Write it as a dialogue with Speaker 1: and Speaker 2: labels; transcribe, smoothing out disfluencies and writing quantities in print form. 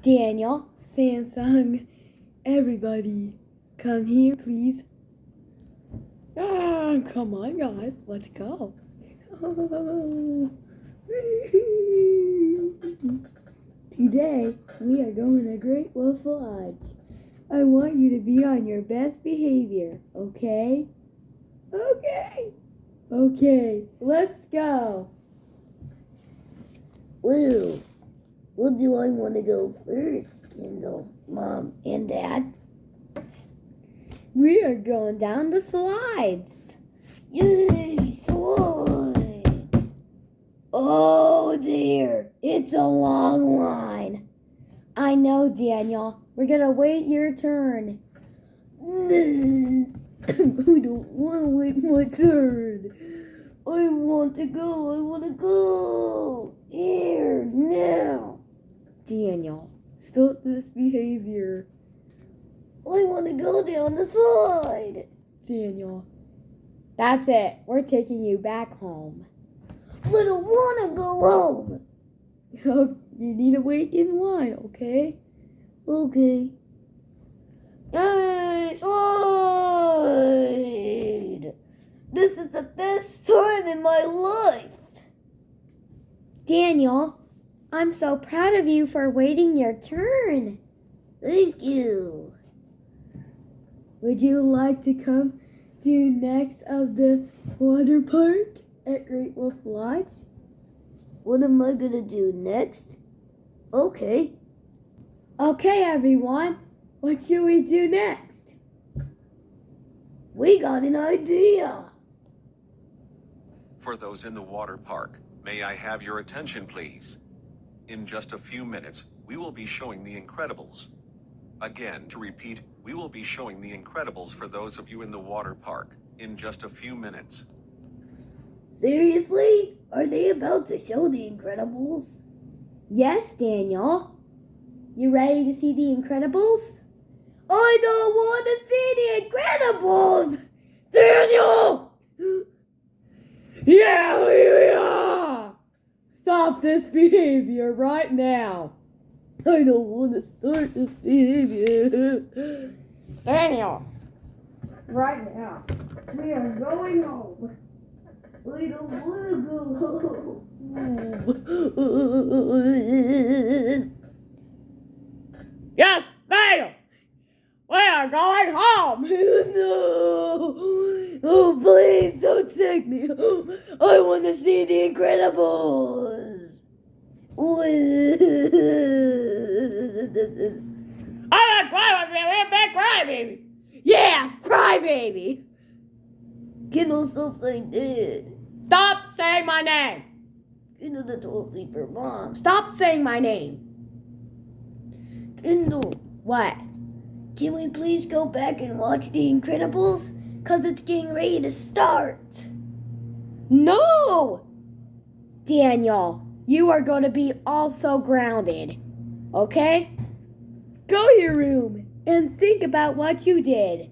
Speaker 1: Daniel, Samsung, everybody, come here, please. Come on, guys, let's go. Today, we are going to Great Wolf Lodge. I want you to be on your best behavior, okay? Okay, let's go.
Speaker 2: Well, what do I want to go first, Kendall, Mom, and Dad?
Speaker 1: We are going down the slides.
Speaker 2: Yay, slide! Oh, dear, it's a long line.
Speaker 1: I know, Daniel. We're gonna wait your turn.
Speaker 2: I don't want to wait my turn. I want to go. Here, now.
Speaker 1: Daniel, stop this behavior.
Speaker 2: I want to go down the slide.
Speaker 1: Daniel, that's it. We're taking you back home.
Speaker 2: I don't want to go home.
Speaker 1: You need to wait in line, okay?
Speaker 2: Okay. Yay, slide! This is the best time in my life.
Speaker 1: Daniel, I'm so proud of you for waiting your turn.
Speaker 2: Thank you.
Speaker 1: Would you like to come to next of the water park at Great Wolf Lodge?
Speaker 2: What am I gonna do next? Okay.
Speaker 1: Okay, everyone. What should we do next?
Speaker 2: We got an idea.
Speaker 3: For those in the water park, may I have your attention, please? In just a few minutes, we will be showing The Incredibles. Again, to repeat, we will be showing The Incredibles for those of you in the water park in just a few minutes.
Speaker 2: Seriously? Are they about to show The Incredibles?
Speaker 1: Yes, Daniel. You ready to see The Incredibles?
Speaker 2: I don't want to see The Incredibles! Daniel!
Speaker 1: Yeah, we are! Stop this behavior right now.
Speaker 2: I don't want to start this behavior.
Speaker 1: Daniel, right now, we are going home.
Speaker 2: I don't want to go home.
Speaker 1: Yes, Daniel! We are going home!
Speaker 2: No! Oh, please don't take me home. I want to see The Incredibles.
Speaker 1: I'm a crybaby, we're a big crybaby! Yeah, crybaby!
Speaker 2: Kendall, stop saying that.
Speaker 1: Stop saying my name!
Speaker 2: Kendall, that's totally for Mom.
Speaker 1: Stop saying my name!
Speaker 2: Kendall,
Speaker 1: What?
Speaker 2: can we please go back and watch The Incredibles? 'Cause it's getting ready to start.
Speaker 1: No! Daniel, you are going to be also grounded. Okay? Go to your room and think about what you did.